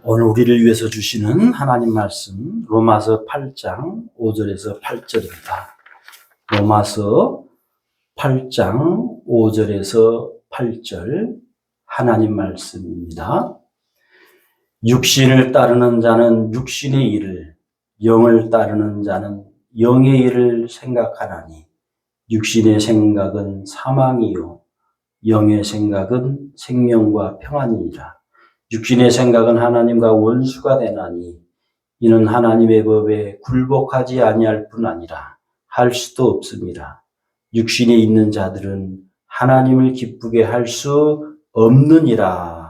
오늘 우리를 위해서 주시는 하나님 말씀 로마서 8장 5절에서 8절입니다. 로마서 8장 5절에서 8절 하나님 말씀입니다. 육신을 따르는 자는 육신의 일을, 영을 따르는 자는 영의 일을 생각하나니 육신의 생각은 사망이요 영의 생각은 생명과 평안이니라. 육신의 생각은 하나님과 원수가 되나니 이는 하나님의 법에 굴복하지 아니할 뿐 아니라 할 수도 없습니다. 육신에 있는 자들은 하나님을 기쁘게 할 수 없느니라.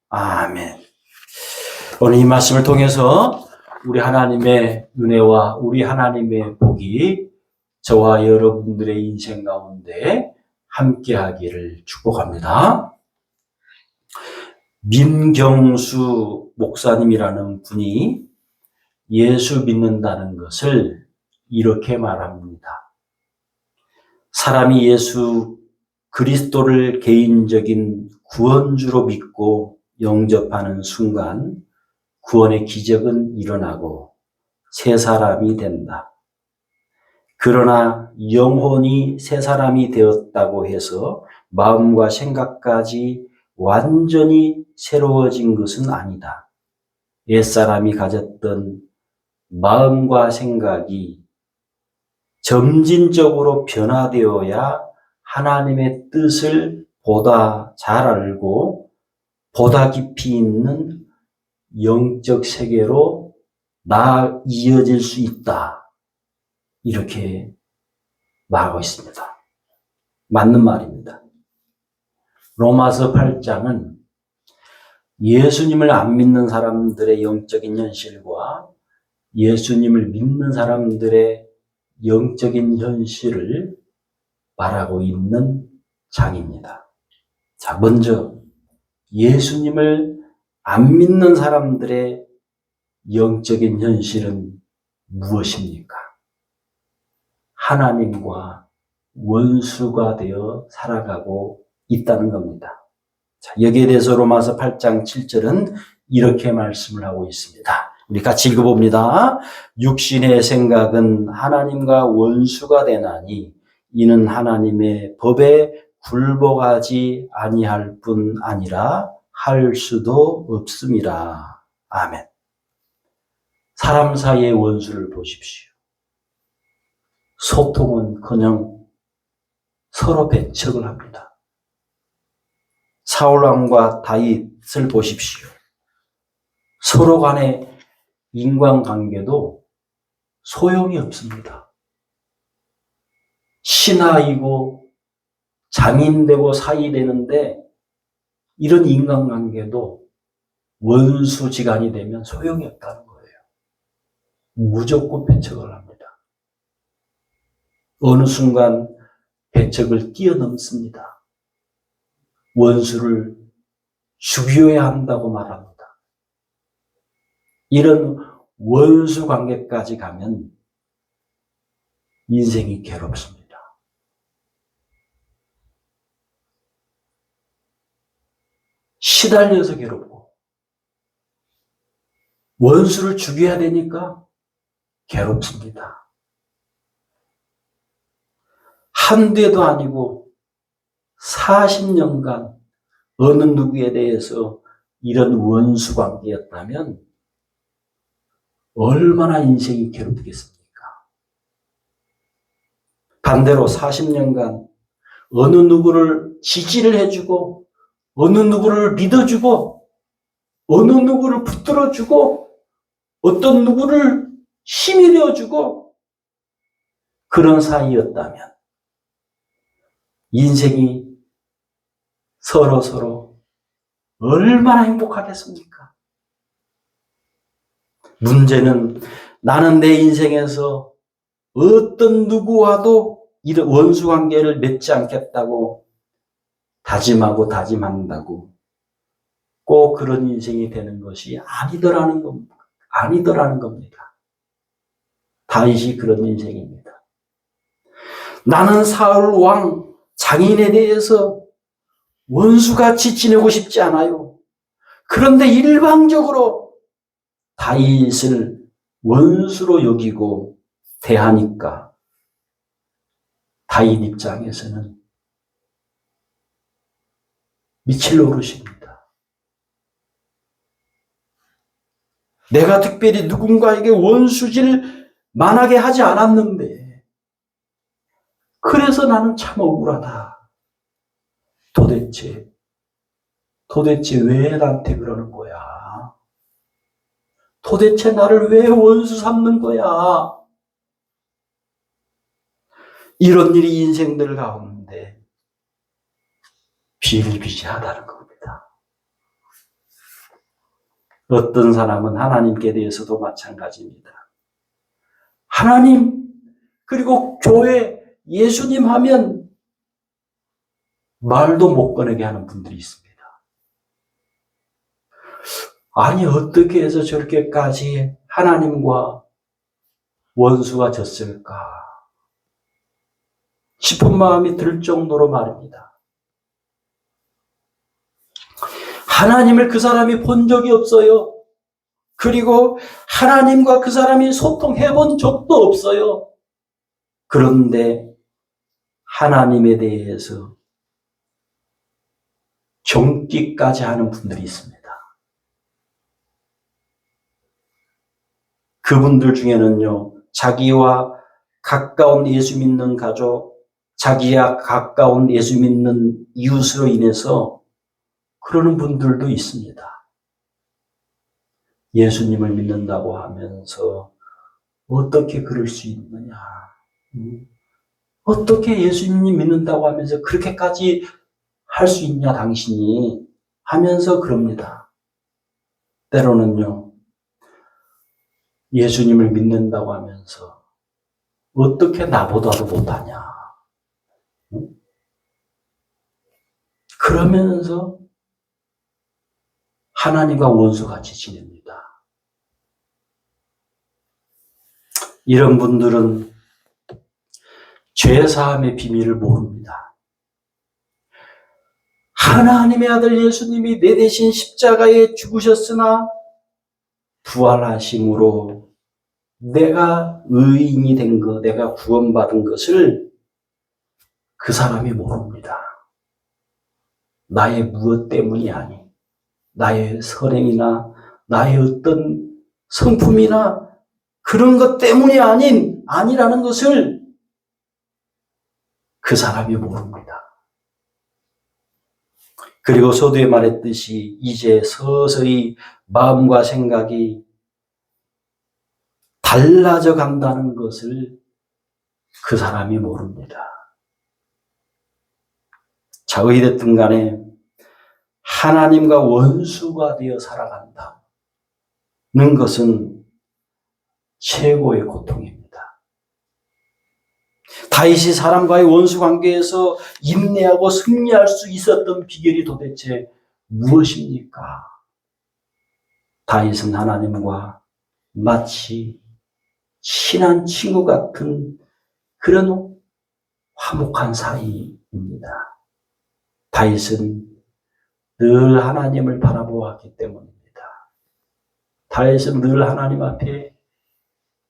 아멘. 오늘 이 말씀을 통해서 우리 하나님의 은혜와 우리 하나님의 복이 저와 여러분들의 인생 가운데 함께하기를 축복합니다. 민경수 목사님이라는 분이 예수 믿는다는 것을 이렇게 말합니다. 사람이 예수 그리스도를 개인적인 구원주로 믿고 영접하는 순간 구원의 기적은 일어나고 새 사람이 된다. 그러나 영혼이 새 사람이 되었다고 해서 마음과 생각까지 완전히 새로워진 것은 아니다. 옛사람이 가졌던 마음과 생각이 점진적으로 변화되어야 하나님의 뜻을 보다 잘 알고 보다 깊이 있는 영적 세계로 이어질 수 있다. 이렇게 말하고 있습니다. 맞는 말입니다. 로마서 8장은 예수님을 안 믿는 사람들의 영적인 현실과 예수님을 믿는 사람들의 영적인 현실을 말하고 있는 장입니다. 자, 먼저 예수님을 안 믿는 사람들의 영적인 현실은 무엇입니까? 하나님과 원수가 되어 살아가고 있다는 겁니다. 자, 여기에 대해서 로마서 8장 7절은 이렇게 말씀을 하고 있습니다. 우리 같이 읽어봅니다. 육신의 생각은 하나님과 원수가 되나니 이는 하나님의 법에 굴복하지 아니할 뿐 아니라 할 수도 없음이라. 아멘. 사람 사이의 원수를 보십시오. 소통은커녕 서로 배척을 합니다. 사울왕과 다윗을 보십시오. 서로 간의 인간관계도 소용이 없습니다. 신하이고 장인되고 사이되는데 이런 인간관계도 원수지간이 되면 소용이 없다는 거예요. 무조건 배척을 합니다. 어느 순간 배척을 뛰어넘습니다. 원수를 죽여야 한다고 말합니다. 이런 원수 관계까지 가면 인생이 괴롭습니다. 시달려서 괴롭고 원수를 죽여야 되니까 괴롭습니다. 한때도 아니고 40년간 어느 누구에 대해서 이런 원수 관계였다면 얼마나 인생이 괴롭겠습니까? 반대로 40년간 어느 누구를 지지를 해주고 어느 누구를 믿어주고 어느 누구를 붙들어주고 어떤 누구를 힘이 되어주고 그런 사이였다면 인생이 서로 얼마나 행복하겠습니까? 문제는 나는 내 인생에서 어떤 누구와도 이런 원수 관계를 맺지 않겠다고 다짐하고 다짐한다고 꼭 그런 인생이 되는 것이 아니더라는 겁니다. 다윗이 그런 인생입니다. 나는 사울 왕 장인에 대해서 원수같이 지내고 싶지 않아요. 그런데 일방적으로 다윗을 원수로 여기고 대하니까 다윗 입장에서는 미칠 노릇입니다. 내가 특별히 누군가에게 원수질 만하게 하지 않았는데 그래서 나는 참 억울하다. 도대체 왜 나한테 그러는 거야? 도대체 나를 왜 원수 삼는 거야? 이런 일이 인생들 가운데 비일비재하다는 겁니다. 어떤 사람은 하나님께 대해서도 마찬가지입니다. 하나님, 그리고 교회, 예수님 하면 말도 못 꺼내게 하는 분들이 있습니다. 아니, 어떻게 해서 저렇게까지 하나님과 원수가 졌을까 싶은 마음이 들 정도로 말입니다. 하나님을 그 사람이 본 적이 없어요. 그리고 하나님과 그 사람이 소통해 본 적도 없어요. 그런데 하나님에 대해서 경기까지 하는 분들이 있습니다. 그분들 중에는요, 자기와 가까운 예수 믿는 가족, 자기와 가까운 예수 믿는 이웃으로 인해서 그러는 분들도 있습니다. 예수님을 믿는다고 하면서 어떻게 그럴 수 있느냐? 어떻게 예수님 믿는다고 하면서 그렇게까지 할 수 있냐, 당신이? 하면서 그럽니다. 때로는요, 예수님을 믿는다고 하면서 어떻게 나보다도 못하냐? 그러면서 하나님과 원수같이 지냅니다. 이런 분들은 죄사함의 비밀을 모릅니다. 하나님의 아들 예수님이 내 대신 십자가에 죽으셨으나 부활하심으로 내가 의인이 된 것, 내가 구원받은 것을 그 사람이 모릅니다. 나의 무엇 때문이 아니, 나의 선행이나 나의 어떤 성품이나 그런 것 때문이 아니라는 것을 그 사람이 모릅니다. 그리고 서두에 말했듯이 이제 서서히 마음과 생각이 달라져 간다는 것을 그 사람이 모릅니다. 자, 어찌됐든 간에 하나님과 원수가 되어 살아간다는 것은 최고의 고통입니다. 다윗이 사람과의 원수 관계에서 인내하고 승리할 수 있었던 비결이 도대체 무엇입니까? 다윗은 하나님과 마치 친한 친구 같은 그런 화목한 사이입니다. 다윗은 늘 하나님을 바라보았기 때문입니다. 다윗은 늘 하나님 앞에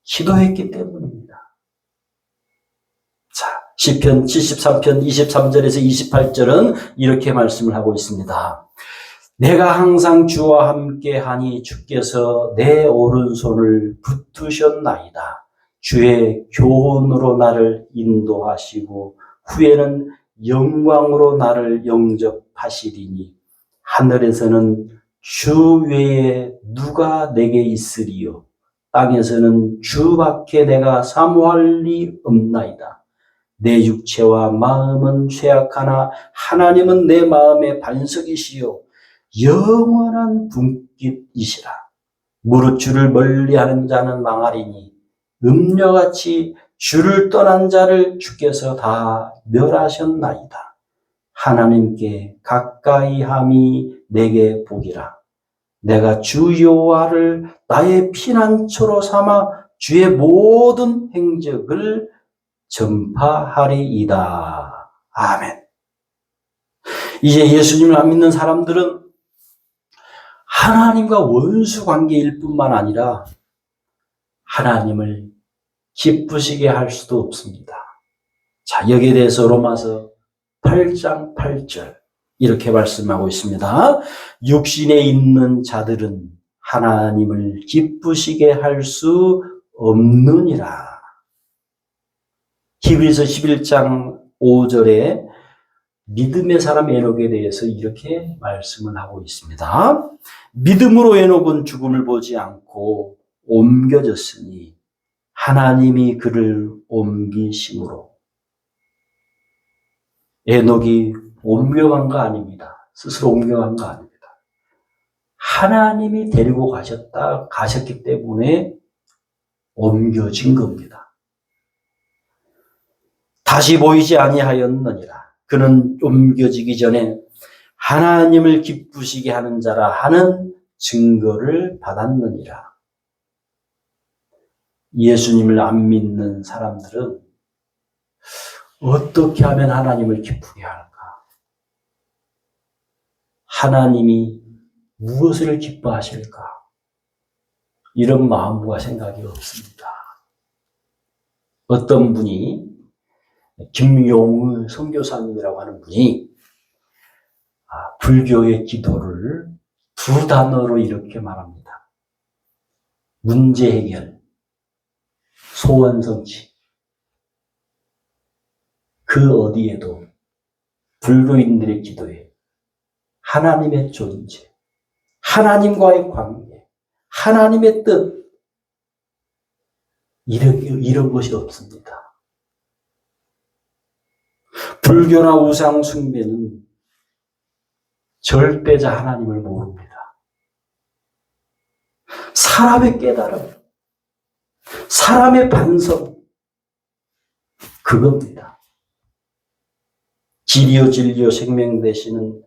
기도했기 때문입니다. 자, 시편 73편 23절에서 28절은 이렇게 말씀을 하고 있습니다. 내가 항상 주와 함께 하니 주께서 내 오른손을 붙드셨나이다. 주의 교훈으로 나를 인도하시고 후에는 영광으로 나를 영접하시리니 하늘에서는 주 외에 누가 내게 있으리요. 땅에서는 주밖에 내가 사모할 리 없나이다. 내 육체와 마음은 쇠약하나 하나님은 내 마음의 반석이시요 영원한 분깃이시라. 무릇 주를 멀리하는 자는 망하리니 음녀같이 주를 떠난 자를 주께서 다 멸하셨나이다. 하나님께 가까이 함이 내게 복이라. 내가 주 여호와를 나의 피난처로 삼아 주의 모든 행적을 전파하리이다. 아멘. 이제 예수님을 안 믿는 사람들은 하나님과 원수 관계일 뿐만 아니라 하나님을 기쁘시게 할 수도 없습니다. 자, 여기에 대해서 로마서 8장 8절 이렇게 말씀하고 있습니다. 육신에 있는 자들은 하나님을 기쁘시게 할 수 없느니라. 히브리서 11장 5절에 믿음의 사람 에녹에 대해서 이렇게 말씀을 하고 있습니다. 믿음으로 에녹은 죽음을 보지 않고 옮겨졌으니 하나님이 그를 옮기심으로. 에녹이 옮겨간 거 아닙니다. 스스로 옮겨간 거 아닙니다. 하나님이 데리고 가셨기 때문에 옮겨진 겁니다. 다시 보이지 아니하였느니라. 그는 옮겨지기 전에 하나님을 기쁘시게 하는 자라 하는 증거를 받았느니라. 예수님을 안 믿는 사람들은 어떻게 하면 하나님을 기쁘게 할까? 하나님이 무엇을 기뻐하실까? 이런 마음과 생각이 없습니다. 어떤 분이, 김용의 선교사님이라고 하는 분이 불교의 기도를 두 단어로 이렇게 말합니다. 문제 해결, 소원 성취. 그 어디에도 불교인들의 기도에 하나님의 존재, 하나님과의 관계, 하나님의 뜻, 이런 것이 없습니다. 불교나 우상 숭배는 절대자 하나님을 모릅니다. 사람의 깨달음, 사람의 반성, 그겁니다. 길이요 진리요 생명 되시는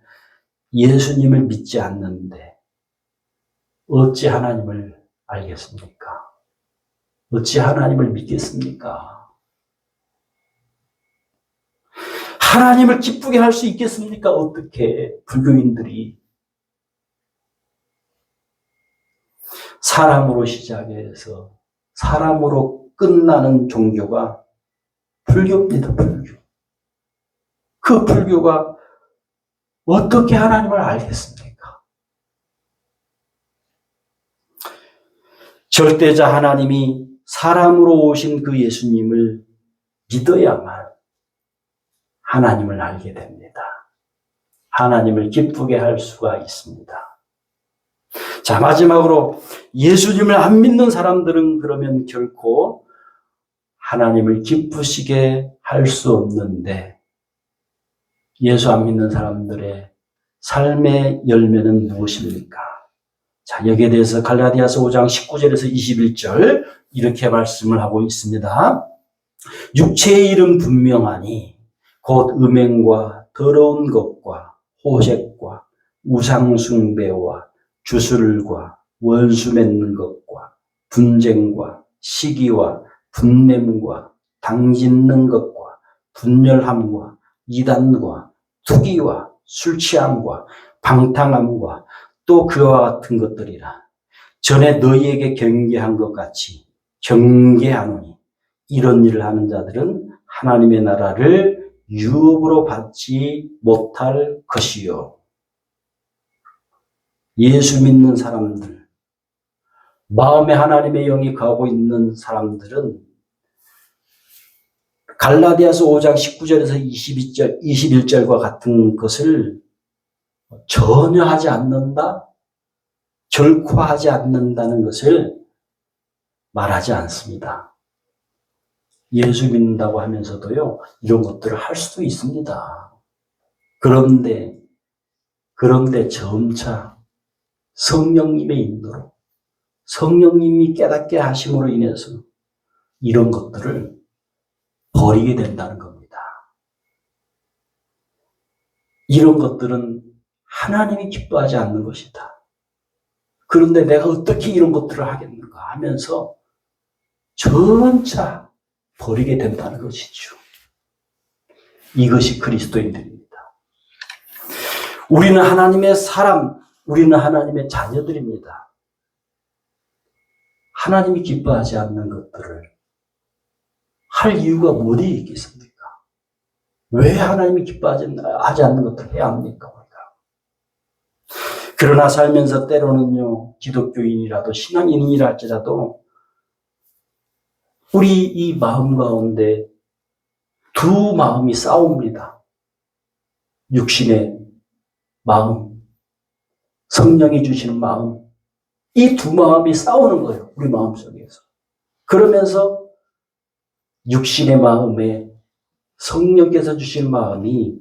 예수님을 믿지 않는데 어찌 하나님을 알겠습니까? 어찌 하나님을 믿겠습니까? 하나님을 기쁘게 할 수 있겠습니까? 어떻게 불교인들이 사람으로 시작해서 사람으로 끝나는 종교가 불교입니다. 불교. 그 불교가 어떻게 하나님을 알겠습니까? 절대자 하나님이 사람으로 오신 그 예수님을 믿어야만 하나님을 알게 됩니다. 하나님을 기쁘게 할 수가 있습니다. 자, 마지막으로 예수님을 안 믿는 사람들은 그러면 결코 하나님을 기쁘시게 할 수 없는데 예수 안 믿는 사람들의 삶의 열매는 무엇입니까? 자, 여기에 대해서 갈라디아서 5장 19절에서 21절 이렇게 말씀을 하고 있습니다. 육체의 일은 분명하니 곧 음행과 더러운 것과 호색과 우상숭배와 주술과 원수 맺는 것과 분쟁과 시기와 분냄과 당짓는 것과 분열함과 이단과 투기와 술취함과 방탕함과 또 그와 같은 것들이라. 전에 너희에게 경계한 것 같이 경계하노니 이런 일을 하는 자들은 하나님의 나라를 유업으로 받지 못할 것이요. 예수 믿는 사람들, 마음에 하나님의 영이 거하고 있는 사람들은 갈라디아서 5장 19절에서 21절과 같은 것을 전혀 하지 않는다, 결코 하지 않는다는 것을 말하지 않습니다. 예수 믿는다고 하면서도요, 이런 것들을 할 수도 있습니다. 그런데 점차 성령님의 인도로, 성령님이 깨닫게 하심으로 인해서 이런 것들을 버리게 된다는 겁니다. 이런 것들은 하나님이 기뻐하지 않는 것이다. 그런데 내가 어떻게 이런 것들을 하겠는가 하면서 점차 버리게 된다는 것이죠. 이것이 그리스도인들입니다. 우리는 하나님의 사람, 우리는 하나님의 자녀들입니다. 하나님이 기뻐하지 않는 것들을 할 이유가 어디에 있겠습니까? 왜 하나님이 기뻐하지 않는 것들을 해야 합니까? 우리가. 그러나 살면서 때로는요, 기독교인이라도 신앙인이라 할지라도 우리 이 마음 가운데 두 마음이 싸웁니다. 육신의 마음, 성령이 주시는 마음, 이 두 마음이 싸우는 거예요. 우리 마음속에서. 그러면서 육신의 마음에 성령께서 주신 마음이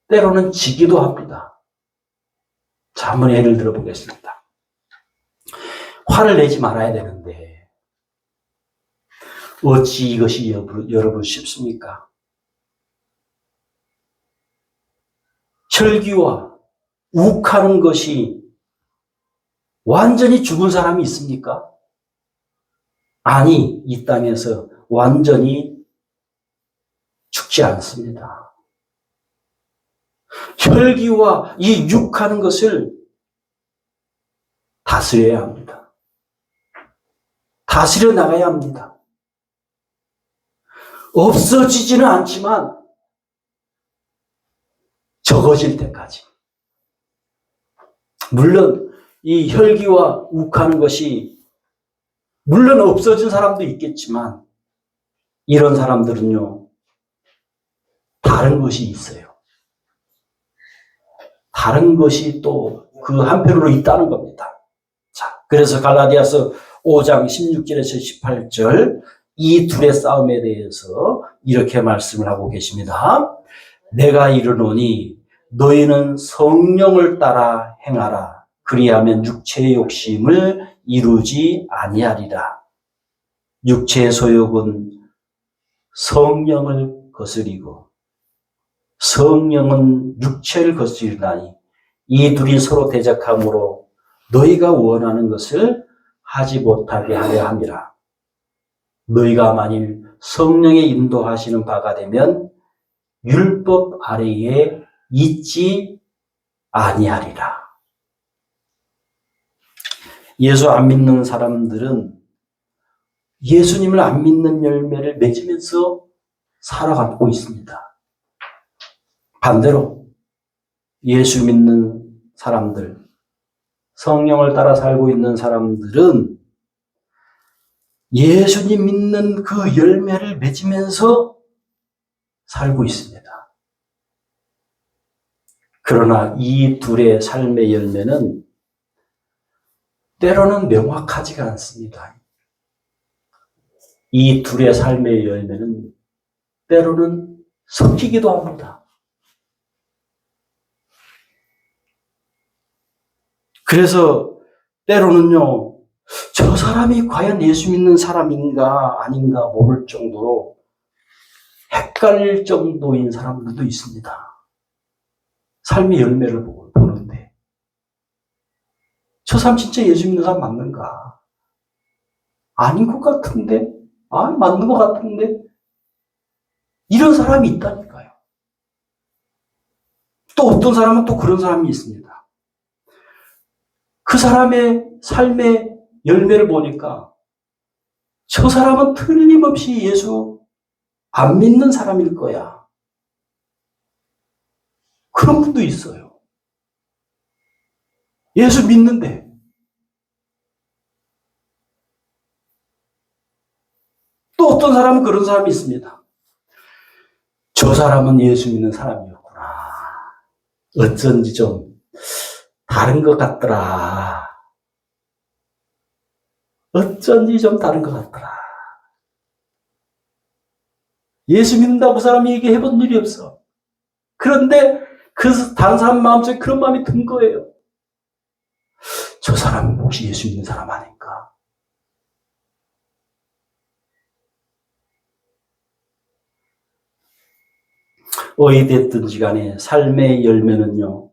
때로는 지기도 합니다. 자, 한번 예를 들어보겠습니다. 화를 내지 말아야 되는데 어찌 이것이 여러분 쉽습니까? 혈기와 욱하는 것이 완전히 죽은 사람이 있습니까? 아니, 이 땅에서 완전히 죽지 않습니다. 혈기와 이 육하는 것을 다스려야 합니다. 다스려 나가야 합니다. 없어지지는 않지만 적어질 때까지. 물론 이 혈기와 욱하는 것이 물론 없어진 사람도 있겠지만 이런 사람들은요, 다른 것이 있어요. 다른 것이 또 그 한편으로 있다는 겁니다. 자, 그래서 갈라디아서 5장 16절에서 18절 이 둘의 싸움에 대해서 이렇게 말씀을 하고 계십니다. 내가 이르노니 너희는 성령을 따라 행하라. 그리하면 육체의 욕심을 이루지 아니하리라. 육체의 소욕은 성령을 거스리고 성령은 육체를 거스리나니 이 둘이 서로 대적함으로 너희가 원하는 것을 하지 못하게 하려 함이라. 너희가 만일 성령의 인도하시는 바가 되면 율법 아래에 있지 아니하리라. 예수 안 믿는 사람들은 예수님을 안 믿는 열매를 맺으면서 살아가고 있습니다. 반대로 예수 믿는 사람들, 성령을 따라 살고 있는 사람들은 예수님 믿는 그 열매를 맺으면서 살고 있습니다. 그러나 이 둘의 삶의 열매는 때로는 명확하지가 않습니다. 이 둘의 삶의 열매는 때로는 섞이기도 합니다. 그래서 때로는요, 저 사람이 과연 예수 믿는 사람인가 아닌가 모를 정도로 헷갈릴 정도인 사람들도 있습니다. 삶의 열매를 보는데 저 사람 진짜 예수 믿는 사람 맞는가? 아닌 것 같은데? 아, 맞는 것 같은데? 이런 사람이 있다니까요. 또 어떤 사람은 또 그런 사람이 있습니다. 그 사람의 삶의 열매를 보니까 저 사람은 틀림없이 예수 안 믿는 사람일 거야. 그런 분도 있어요. 예수 믿는데 또 어떤 사람은 그런 사람이 있습니다. 저 사람은 예수 믿는 사람이었구나. 어쩐지 좀 다른 것 같더라. 어쩐지 좀 다른 것 같더라. 예수 믿는다고 그 사람이 얘기해 본 일이 없어. 그런데 그 다른 사람 마음속에 그런 마음이 든 거예요. 저 사람은 혹시 예수 믿는 사람 아닌가? 어찌됐든지 간에 삶의 열매는요,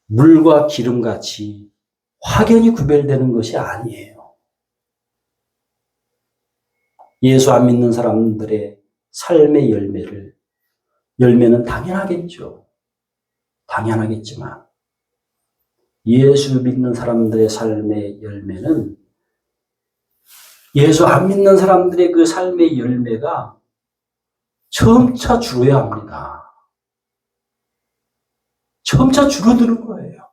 물과 기름같이 확연히 구별되는 것이 아니에요. 예수 안 믿는 사람들의 삶의 열매는 당연하겠죠. 당연하겠지만 예수 믿는 사람들의 삶의 열매는 예수 안 믿는 사람들의 그 삶의 열매가 점차 줄어야 합니다. 점차 줄어드는 거예요.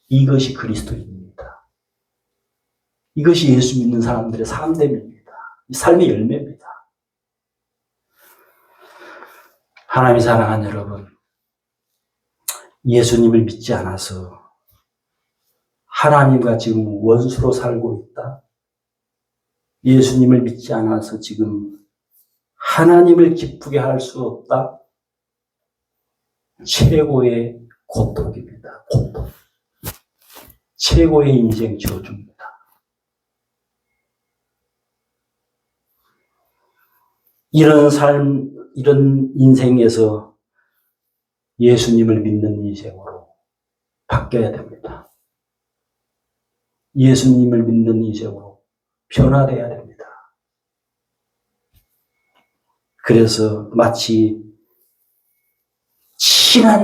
이것이 그리스도인입니다. 이것이 예수 믿는 사람들의 삶됨입니다. 삶의 열매입니다. 하나님이 사랑하는 여러분, 예수님을 믿지 않아서 하나님과 지금 원수로 살고 있다. 예수님을 믿지 않아서 지금 하나님을 기쁘게 할 수 없다. 최고의 고통입니다. 고통. 최고의 인생 저주입니다. 이런 삶, 이런 인생에서 예수님을 믿는 인생으로 바뀌어야 됩니다. 예수님을 믿는 인생으로 변화되어야 됩니다. 그래서 마치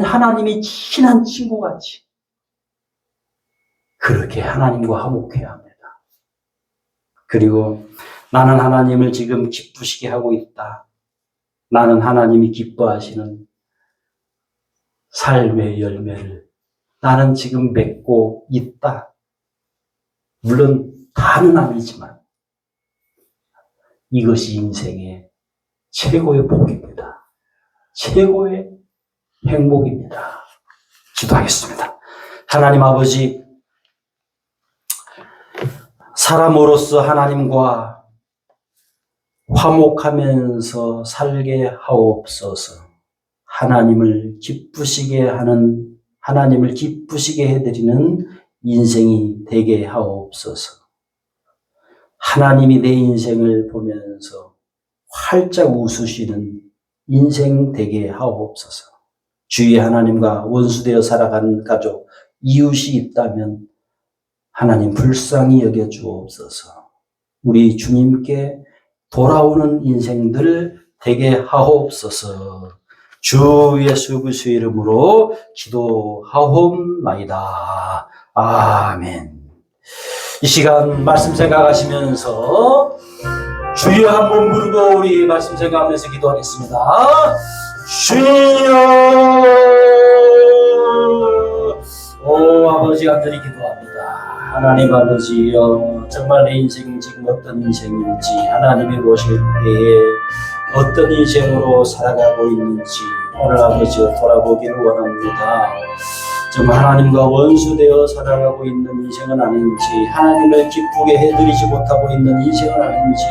하나님이 친한 친구같이 그렇게 하나님과 화목해야 합니다. 그리고 나는 하나님을 지금 기쁘시게 하고 있다. 나는 하나님이 기뻐하시는 삶의 열매를 나는 지금 맺고 있다. 물론 다는 아니지만 이것이 인생의 최고의 복입니다. 최고의 행복입니다. 기도하겠습니다. 하나님 아버지, 사람으로서 하나님과 화목하면서 살게 하옵소서. 하나님을 기쁘시게 해드리는 인생이 되게 하옵소서. 하나님이 내 인생을 보면서 활짝 웃으시는 인생 되게 하옵소서. 주의 하나님과 원수되어 살아가는 가족, 이웃이 있다면 하나님 불쌍히 여겨주옵소서. 우리 주님께 돌아오는 인생들 되게 하옵소서. 주 예수 그리스도의 이름으로 기도하옵나이다. 아멘. 이 시간 말씀 생각하시면서 주여 한번 부르고 우리 말씀 생각하면서 기도하겠습니다. 주여. 오 아버지 간절히 기도합니다. 하나님 아버지여, 정말 내 인생 지금 어떤 인생인지 하나님이 보실 때에 어떤 인생으로 살아가고 있는지 오늘 아버지여 돌아보기를 원합니다. 정말 하나님과 원수되어 살아가고 있는 인생은 아닌지, 하나님을 기쁘게 해드리지 못하고 있는 인생은 아닌지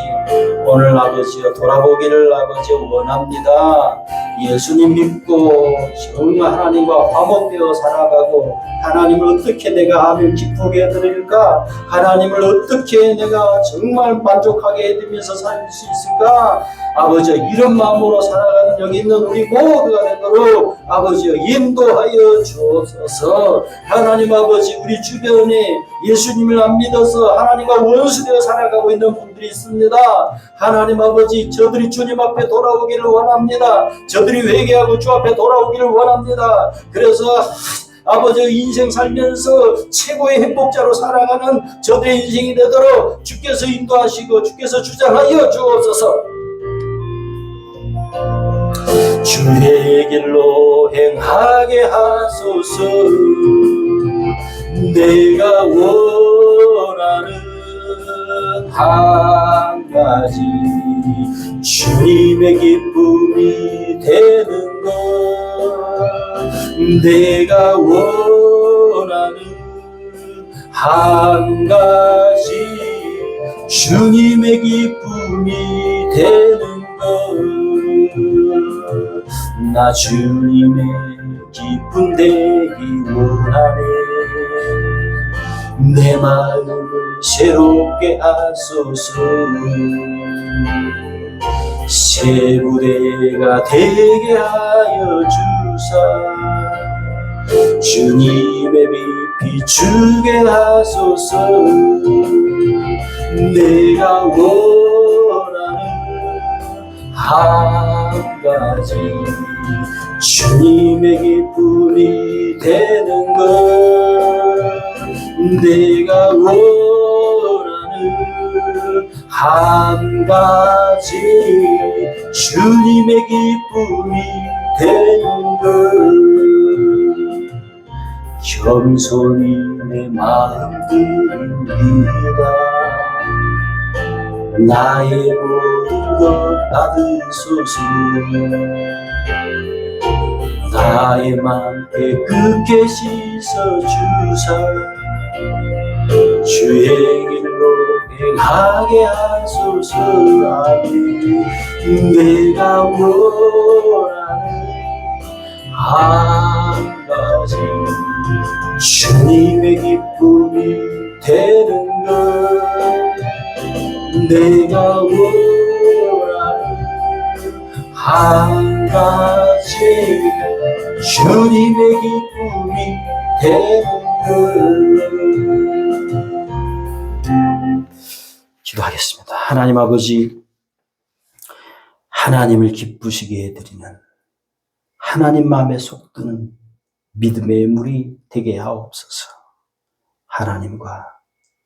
오늘 아버지여 돌아보기를 아버지여 원합니다. 예수님 믿고 정말 하나님과 화목되어 살아가고 하나님을 어떻게 내가 아멘 기쁘게 해드릴까, 하나님을 어떻게 내가 정말 만족하게 해드리면서 살 수 있을까, 아버지여 이런 마음으로 살아가는 여기 있는 우리 모두가 되도록 아버지여 인도하여 주옵소서. 하나님 아버지, 우리 주변에 예수님을 안 믿어서 하나님과 원수되어 살아가고 있는 분들이 있습니다. 하나님 아버지, 저들이 주님 앞에 돌아오기를 원합니다. 저들이 회개하고 주 앞에 돌아오기를 원합니다. 그래서 아버지 인생 살면서 최고의 행복자로 살아가는 저들의 인생이 되도록 주께서 인도하시고 주께서 주장하여 주옵소서. 주의 길로 행하게 하소서. 내가 원하는 한 가지, 주님의 기쁨이 되는 것. 내가 원하는 한 가지, 주님의 기쁨이 되는 것. 나 주님의 기쁨 되기 원하네. 내 마음을 새롭게 하소서. 새 부대가 되게 하여 주사. 주님의 빛 비추게 하소서. 내가 원하는 한 가지, 주님의 기쁨이 되는 것 내가 원하는 한 가지 주님의 기쁨이 되는 것 겸손히 내 마음 드립니다 나의 모든 것 받으소서 나의 맘 깨끗게 씻어주사 주의 길로 행하게 하소서 아멘 내가 원하는 한 가지 주님의 기쁨이 되는 것 내가 원하는 한 가지 주님의 기쁨이 되는 것 기도하겠습니다. 하나님 아버지 하나님을 기쁘시게 해드리는 하나님 마음에 속드는 믿음의 물이 되게 하옵소서. 하나님과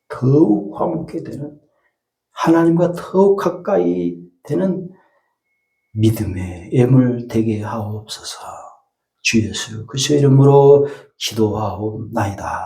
더욱 화목해 되는 하나님과 더욱 가까이 되는 믿음의 애물 되게 하옵소서. 주 예수 그리스도의 이름으로 기도하옵나이다.